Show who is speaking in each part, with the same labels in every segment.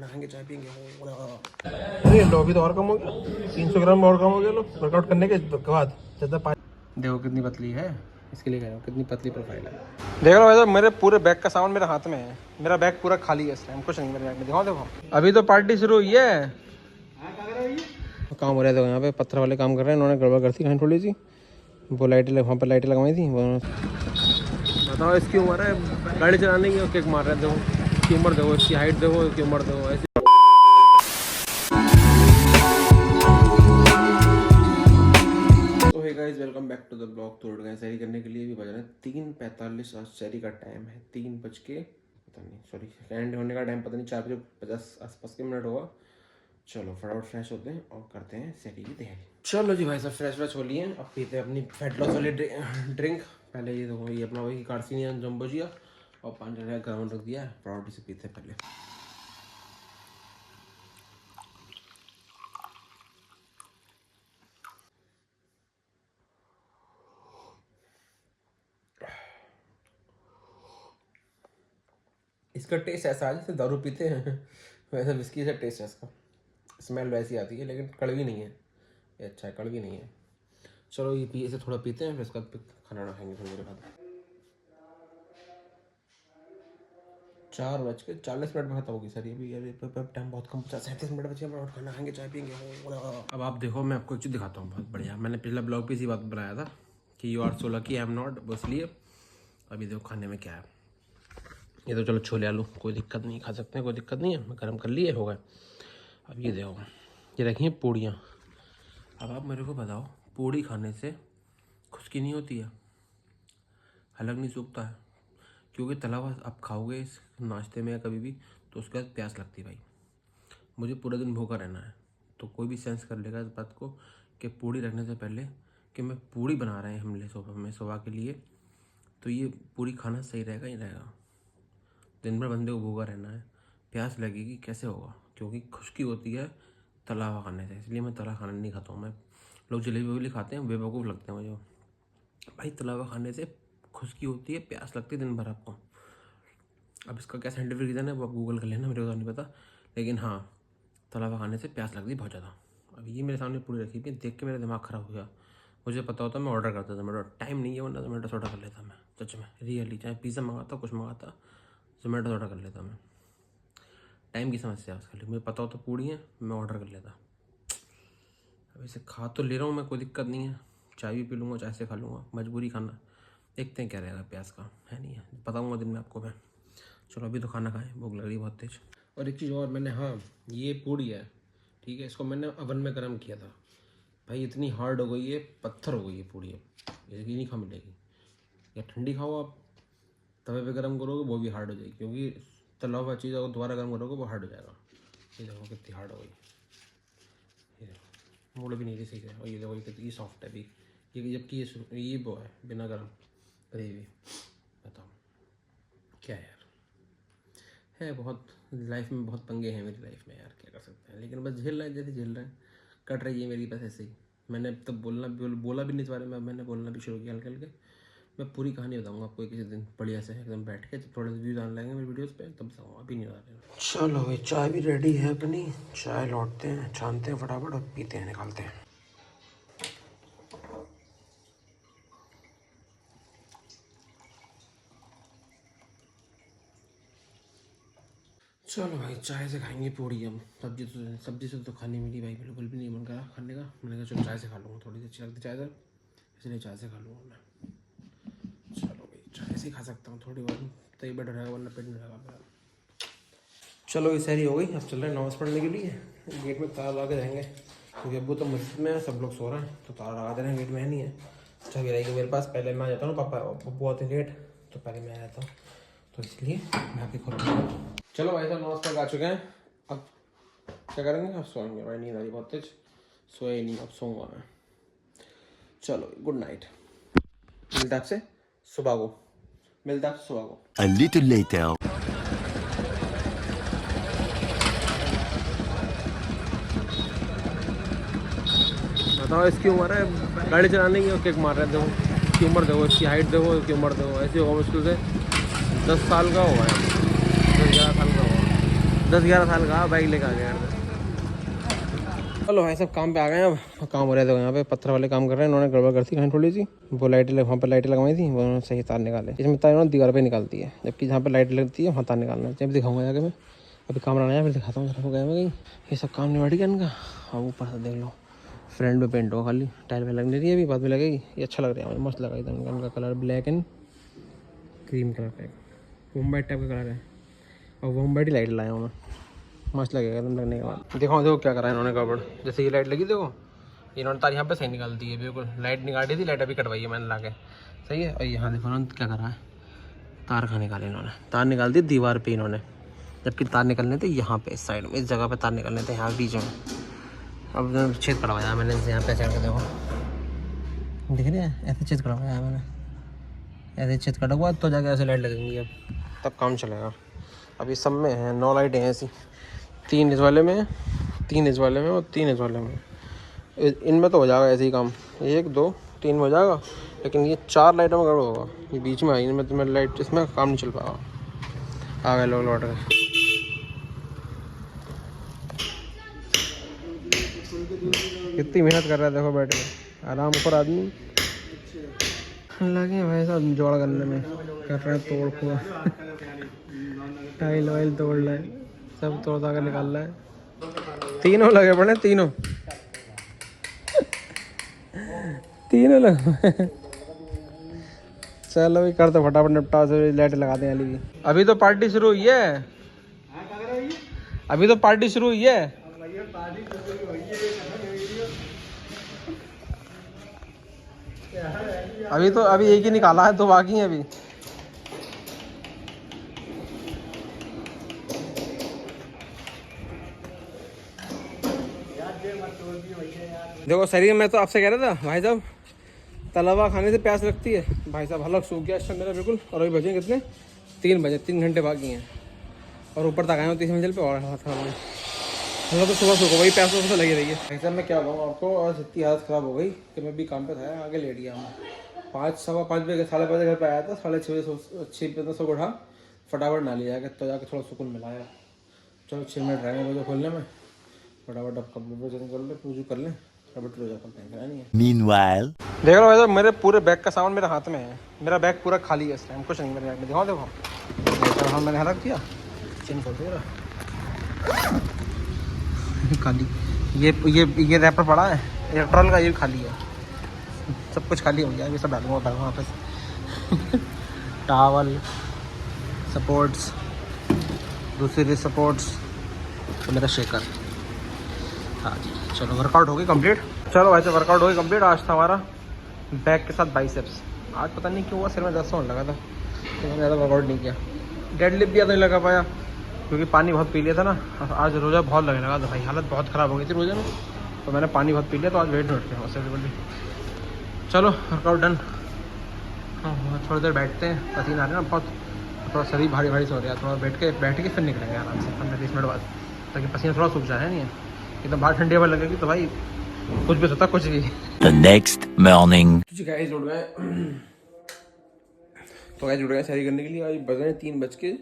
Speaker 1: खाना खाएंगे, चाय पियेंगे। अरे लो अभी तो और कम हो गया, 300 ग्राम और कम हो गया लो वर्कआउट करने के बाद। देखो कितनी पतली है, इसके लिए कह रहा हूँ कितनी पतली प्रोफाइल है। देख लो भाई, मेरे पूरे बैग का सामान मेरे हाथ में है, मेरा बैग पूरा खाली है इस टाइम, कुछ नहीं मेरे बैग में। दिखाओ देखो, अभी तो पार्टी शुरू हुई है, काम हो रहा है। देखो यहाँ पे पत्थर वाले काम कर रहे हैं, इन्होंने गड़बड़ कर दी कहीं थोड़ी सी, वो लाइटें वहाँ पर लाइटें लगवाई थी। बताओ इसकी उम्र है गाड़ी चलाने की, किक मार रहे हैं। देखो इसकी उम्र देखो, इसकी हाइट देखो, इसकी उम्र देखो ऐसी। तो hey guys, welcome back to the blog. तो उठ गए सैरी करने के लिए, भी बज रहे हैं 3:45। आज सैरी का टाइम है 3 बज के पता नहीं, सॉरी एंड होने का टाइम पता नहीं, 4:50 आसपास के मिनट होगा। चलो फटाफट फ्रेश होते हैं और करते हैं सैरी की तैयारी। चलो जी भाई साहब, फ्रेश हो लिए हैं, अब पीते हैं अपनी फैट लॉस वाली ड्रिंक। पहले ये देखो, ये अपना वही कार्सिनिया जम्बो जिया और 5 गर्म रख दिया है, प्राउड से पीते हैं पहले। इसका टेस्ट ऐसा है जैसे दारू पीते हैं वैसा विस्की से टेस्ट है इसका, स्मेल वैसी आती है, लेकिन कड़वी नहीं है। ये अच्छा है, कड़वी नहीं है। चलो ये पिए से थोड़ा पीते हैं, फिर उसके बाद खाना खाएंगे थोड़ी देर बाद। 4:40 में खत्म होगी सर ये भी, अभी टाइम बहुत कम बचा, 37 मिनट बचे, हम खाना खाएंगे, चाय पियेंगे। अब आप देखो, मैं आपको एक चीज़ दिखाता हूँ बहुत बढ़िया। मैंने पिछला ब्लॉग पे इसी बात बनाया था कि you are so lucky I am not, बस लिए। अभी देखो खाने में क्या है। ये तो चलो छोले आलू, कोई दिक्कत नहीं, खा सकते हैं, कोई दिक्कत नहीं है, मैं गर्म कर लिए हो गए। अब ये देखो, ये रखी हैं पूड़ियाँ। अब आप मेरे को बताओ, पूड़ी खाने से खुश्की नहीं होती है, हलक नहीं सूखता है? क्योंकि तला हुआ आप खाओगे इस नाश्ते में या कभी भी, तो उसके बाद प्यास लगती है भाई। मुझे पूरा दिन भूखा रहना है, तो कोई भी सेंस कर लेगा इस बात को कि पूड़ी रखने से पहले कि मैं पूड़ी बना रहे हैं हमले सुबह के लिए, तो ये पूड़ी खाना सही रहेगा ही रहेगा। दिन भर बंदे को भूखा रहना है, प्यास लगेगी, कैसे होगा? क्योंकि खुश्की होती है तला हुआ खाने से, इसलिए मैं तला खाना नहीं खाता हूँ। मैं लोग जलेबी वलेबी खाते हैं, बेवकूफ़ लगते हैं मुझे भाई। तला हुआ खाने से खुश्की होती है, प्यास लगती है दिन भर आपको। अब इसका क्या साइंटिफिक रीज़न है वो आप गूगल कर लेना, मेरे को नहीं पता, लेकिन हाँ, तला हुआ खाने से प्यास लगती है बहुत ज़्यादा। अब ये मेरे सामने पूरी रखी थी, देख के मेरा दिमाग ख़राब हो गया। मुझे पता होता मैं ऑर्डर करता था, मेरा टाइम नहीं है, वरना जोमेटो से ऑर्डर कर लेता मैं, सच में रियली। चाहे पिज़्ज़ा मंगाता, कुछ मंगाता, जोमेटो से ऑर्डर कर लेता मैं। टाइम की समस्या है उसके लिए, मुझे पता होता पूड़ी है, मैं ऑर्डर कर लेता। अब इसे खा तो ले रहा हूँ मैं, कोई दिक्कत नहीं है, चाय भी पी लूँगा, चाय से खा लूँगा, मजबूरी खाना। देखते हैं क्या रहेगा प्याज का, है नहीं है, बताऊँगा दिन में आपको मैं। चलो अभी तो खाना खाएं, भूख लग रही है बहुत तेज। और एक चीज़ और, मैंने, हाँ ये पूड़ी है ठीक है, इसको मैंने ओवन में गर्म किया था भाई, इतनी हार्ड हो गई है, पत्थर हो गई है पूड़ी। अब इसकी नहीं खा मिलेगी, या ठंडी खाओ आप, तवे पे गर्म करोगे वो भी हार्ड हो जाएगी, क्योंकि तला हुआ चीज़ अगर दोबारा गर्म करोगे वो हार्ड हो जाएगा। ये देखो कितनी हार्ड हो गई, ये देखो मुड़ भी नहीं रही सही से। और ये देखो ये कितनी सॉफ्ट है अभी, ये जबकि ये वो है बिना गर्म ग्रेवी। बताओ क्या यार, है बहुत, लाइफ में बहुत पंगे हैं मेरी लाइफ में यार, क्या कर सकते हैं, लेकिन बस झेल रहे हैं, जैसे झेल रहे हैं, कट रही है मेरी बस ऐसे ही। मैंने अब तक बोला भी नहीं इस बारे में, अब मैंने बोलना भी शुरू किया हल्के हल्के। मैं पूरी कहानी बताऊंगा आपको किसी दिन बढ़िया से एकदम बैठ के, जब थोड़े से व्यूज़ आने लगेंगे मेरी वीडियोस पे तब बताऊँगा, अभी नहीं बता रहे। चलो भाई चाय भी रेडी है अपनी, चाय लौटते हैं, छानते हैं फटाफट और पीते हैं, निकालते हैं। चलो भाई चाय से खाएंगे पूड़ी। हम सब्जी से तो खानी मिली भाई, बिल्कुल भी नहीं मन करा खाने का। मैंने कहा चलो चाय से खा लूँगा, थोड़ी सी अच्छी लगती चाय से, इसलिए चाय से खा लूँगा मैं। चलो भाई चाय से ही खा सकता हूँ थोड़ी बहुत, तो ये बेटर रहेगा, वरना पेट नहीं रहेगा मेरा। चलो ये सारी हो गई, अब चल रहे हैं नमाज़ पढ़ने के लिए। गेट में ताला लगा के जाएंगे, क्योंकि अब्बू तो मस्जिद में है, सब लोग सो रहे हैं, तो ताला लगा दे रहे हैं, गेट में नहीं है, चाबी रहेगी मेरे पास। पहले मैं आ जाता हूँ, पापा अब्बू आते लेट, तो पहले मैं आ जाता हूँ, तो इसलिए मैं आके खोलूँगा। चलो भाई साहब नमाज़ पढ़ के आ चुके हैं, अब क्या करेंगे, अब सोएंगे भाई, नींद आ रही बहुत तेज, सोए ही नहीं, अब सोऊंगा मैं। चलो गुड नाइट, मिलता है आपसे सुबह को, मिलता है आपसे सुबह को।
Speaker 2: A little later.
Speaker 1: बताओ इसकी उम्र है गाड़ी चलाने की, और किक मार रहे हैं। देखो इसकी उम्र देखो, इसकी हाइट देखो, इसकी उम्र देखो, ऐसी होगा मुश्किल से 10 साल का होगा, 10-11 साल का होगा। 10-11 साल का बाइक लेकर आ गया। चलो भाई सब काम पे आ गए हैं। अब काम हो रहा था यहाँ पे, पत्थर वाले काम कर रहे हैं। इन्होंने गड़बड़ कर दी कहीं थोड़ी सी, वो लाइटें वहाँ पर लाइटें लगवाई थी, वो उन्होंने सही तार निकाले। इसमें तार इन्होंने दीवार पे निकालती है, जबकि जहाँ पर लाइट लगती है वहाँ तार निकालना है। जब दिखाऊंगा जाके मैं, अभी काम आया फिर दिखाता हूँ जरा हो गया मैं कहीं। ये सब काम निबट गया इनका। अब ऊपर से देख लो फ्रंट में पेंट हो, खाली टाइल में लग नहीं रही है, अभी बाद में लगेगी। ये अच्छा लग रहा है, मस्त लगा एकदम। इनका colour black and cream colour का, वॉम वाइट टाइप का कलर है, और वॉम वाइट ही लाइट लाया हूँ मैं, मस्त लगेगा एकदम लगने के बाद। देखो क्या करा है इन्होंने गड़बड़। जैसे ये लाइट लगी देखो, इन्होंने तार यहाँ पे सही निकाल दी है बिल्कुल। लाइट निकाली थी, लाइट अभी कटवाई है मैंने ला के, सही है। और यहाँ देखो इन्होंने क्या करा है, तार कहाँ निकाले इन्होंने, तार निकाल दी दीवार पे इन्होंने, जबकि तार निकलने थे यहाँ पे इस साइड में, इस जगह पे तार निकलने थे यहाँ बीच में। अब छेद करवाया मैंने इनसे यहाँ पे चढ़ के, देखो दिख रही है, ऐसे छेद करवाया मैंने, ऐसे छेद कटवा तो जाके ऐसे लाइट लगेंगी अब, तब काम चलेगा। अभी सब में है 9 लाइटें हैं ऐसी, 3 इस वाले में, 3 इस वाले में और 3 इस वाले में। इनमें तो हो जाएगा ऐसे ही काम, 1 2 3 में हो जाएगा। लेकिन ये 4 लाइटों में गड़बड़ होगा, ये बीच में आई, इनमें तो मेरी लाइट, इसमें काम नहीं चल पाएगा। आ गए लोग लौट गए। कितनी मेहनत कर रहा है देखो, बैठ के आराम पर आदमी लगे भाई साहब जोड़ करने में, कर रहे हैं तोड़ फोड़, टाइल वाइल तोड़ रहे हैं, सब तोड़ कर निकाल रहा है। तीनों लगे पड़े, तीनों लगे। चलो भी कर दो फटाफट निपटा से, लाइट लगा दें अली की। अभी तो पार्टी शुरू हुई है, अभी तो पार्टी शुरू हुई है। अभी एक ही निकाला है, 2 बाकी हैं अभी। देखो शरीर में तो आपसे कह रहा था भाई साहब, तलवा खाने से प्यास लगती है। भाई साहब हलक सूख गया इस मेरा बिल्कुल। और अभी बजे कितने, 3 बजे, 3 घंटे बाकी हैं। और ऊपर तक आए हो 30 मंजिल पे, और हाथ खराब है मतलब, तो सुबह सूखो वही प्यास तो लगी रही है। भाई साहब मैं क्या बताऊँ आपको, आज इतनी हालत ख़राब हो गई कि मैं भी काम पे था, आगे लेट गया मैं। 5 सवा 5 बजे, 5:30 बजे घर पे आया था, 6:30 बजे 6 बजे सो उठा, फटाफट ना लिया तो जाके थोड़ा सुकून मिला यार। चलो 6 मिनट रहेंगे रोजा खोलने में, फटाफट अब कंप्यूटर चेंज कर ले, पूजू कर ले, फटाफट रोजा खोलते हैं, नहीं है। मीनवाइल देख लो भाई साहब, मेरे पूरे बैग का सामान मेरे हाथ में है, मेरा बैग पूरा खाली है इस टाइम, कुछ नहीं मेरे बैग में। दिखाओ देखो, हाँ मैंने हरक किया, चेन खोल दो खाली। ये रैपर पड़ा है इलेक्ट्रॉल का, ये खाली है, सब कुछ खाली हो गया। ये सब डालूंगा बैग वापस। टावल, सपोर्ट्स, दूसरी सपोर्ट्स, तो मेरा शेकर। हाँ जी चलो वर्कआउट हो गई कंप्लीट। चलो भाई से वर्कआउट हो गई कंप्लीट। आज था हमारा बैक के साथ बाइसेप्स। आज पता नहीं क्यों हुआ, सिर में 10 होने लगा था, तो मैंने ज़्यादा वर्कआउट नहीं किया। डेडलिफ्ट भी नहीं लगा पाया क्योंकि पानी बहुत पी लिया था ना। आज रोज़ा बहुत लगने लगा था भाई, हालत बहुत ख़राब हो गई थी रोज़े में, तो मैंने पानी बहुत पी लिया, तो आज वेट नहीं उठ गया उससे बिल्कुल भी। चलो वर्कआउट डन। हाँ थोड़ी देर बैठते हैं, पसीना आ रहा है ना बहुत, थोड़ा शरीर भारी भारी से हो रहा है। थोड़ा बैठ के फिर निकलेंगे आराम से 15-20 मिनट बाद, ताकि पसीना थोड़ा सूख जाए। नहीं है एकदम बाहर ठंडी हवा लगेगी तो भाई कुछ भी होता कुछ भी। The next morning गाइस उठ गए, तो गाइस उठ गए सैरी करने के लिए। आज बज रहे 3:41।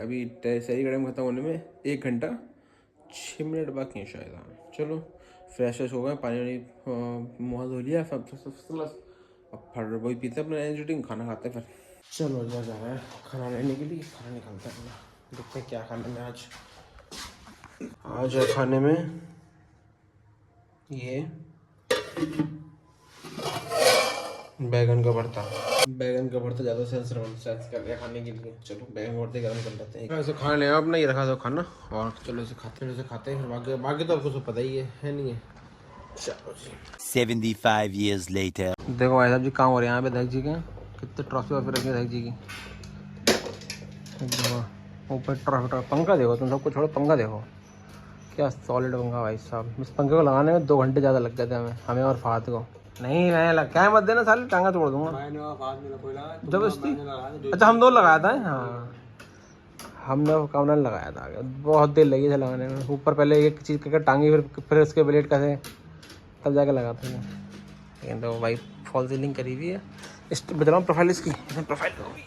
Speaker 1: अभी सैरी का टाइम खत्म होने में 1 घंटा 6 मिनट बाकी है शायद। हाँ चलो फ्रेश हो गए, पानी वानी मुँह धो लिया, अब फिर वही पीते अपना एनर्जी ड्रिंक, खाना खाते फिर। चलो जा रहा है खाना लेने के लिए, खाना निकालता है, देखते हैं क्या खाने में आज है खाने में ये बैगन का भरता। बैगन का भरता ज़्यादा सेंस कर रहा खाने के लिए। चलो बैगन का भरता गर्म कर लेते हैं। ऐसे खाना लेना अपना, ये रखा दो खाना, और चलो इसे खाते हैं फिर बाकी तो आपको सब पता ही है नहीं है। चलो जी 75 years later। देखो भाई साहब जी काम हो रहा है यहाँ पे, देख जी के कितने ट्रॉफी वॉफी रखी है देख जी की। ऊपर ट्रॉफी, पंखा देखो तुम सबको छोड़ो, पंखा देखो क्या सॉलिड पंखा भाई साहब। इस पंखे को लगाने में 2 घंटे ज़्यादा लग गए थे हमें और फात को। नहीं मैं क्या है मत देना साले, टांगा तोड़ दूंगा जबरदस्ती। अच्छा हम 2 लगाया था। हाँ हमने कामना लगाया था, बहुत देर लगी थी लगाने में। ऊपर पहले एक चीज़ करके टांगी, फिर उसके ब्लेड कैसे, तब जाके लगाते हैं। लेकिन तो भाई फॉल सीलिंग करी हुई है, इस बता रहा हूँ प्रोफाइल इसकी, प्रोफाइल हो गई।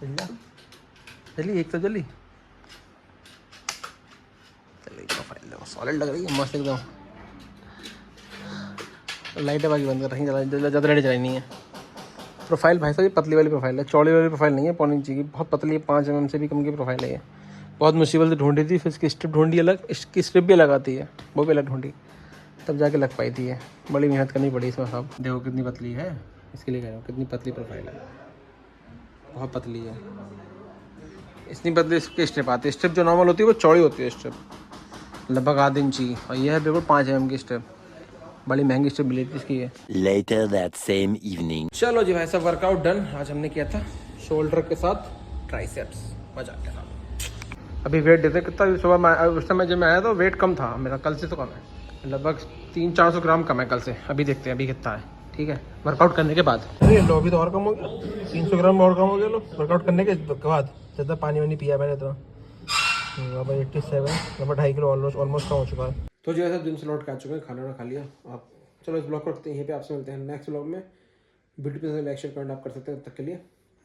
Speaker 1: जल्दी एक तो जल्दी चलिए। प्रोफाइल देखो सॉलिड लग रही है, मस्त एकदम। लाइटें बाकी बंद कर रही हैं, ज़्यादा लाइटें चलाई नहीं है। प्रोफाइल भाई साहब ये पतली वाली प्रोफाइल है, चौड़ी वाली प्रोफाइल नहीं है, 1.5 इंची की बहुत पतली है, 5 mm से भी कम की प्रोफाइल है ये। बहुत मुश्किल से ढूंढी थी, फिर इसकी स्ट्रिप ढूंढी अलग, इसकी स्ट्रिप भी अलग आती है, वो भी अलग ढूंढी, तब जाके लग पाई थी ये। बड़ी मेहनत करनी पड़ी इसमें साहब। देखो कितनी पतली है, इसके लिए कह रहा हूँ कितनी पतली प्रोफाइल है, बहुत पतली है। इतनी पतली इसकी स्ट्रिप आती है। स्ट्रिप जो नॉर्मल होती है वो चौड़ी होती है स्ट्रिप, लगभग आध इंची, और यह है बिल्कुल 5 mm की स्ट्रिप। बड़ी महंगी स्ट्रिप मिली थी इसकी ये।
Speaker 2: Later that same evening.
Speaker 1: चलो जी भाई सब वर्कआउट डन। आज हमने किया था शोल्डर के साथ ट्राइसेप्स, मजा आ गया था। अभी वेट देते कितना, सुबह मैं उस समय जब मैं आया तो वेट कम था मेरा, कल से तो कम है, लगभग 300-400 ग्राम कम है कल से। अभी देखते हैं अभी कितना है, ठीक है, वर्कआउट करने के बाद। अरे लो अभी तो और कम हो गया, 300 ग्राम और कम हो गया लो वर्कआउट करने के बाद। ज़्यादा पानी वानी पिया मैंने तो। अब 87, लगभग 2.5 किलो ऑलमोस्ट कम हो चुका है। तो जो है जिम से लौट के आ चुके हैं, खाना वाना खा लिया। आप चलो इस ब्लॉग को रखते हैं यहीं पे, आपसे मिलते हैं नेक्स्ट ब्लॉग में। वीडियो पे लाइक शेयर कमेंट आप कर सकते हैं, तब तक के लिए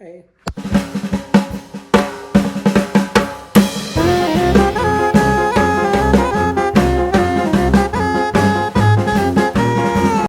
Speaker 1: बाय।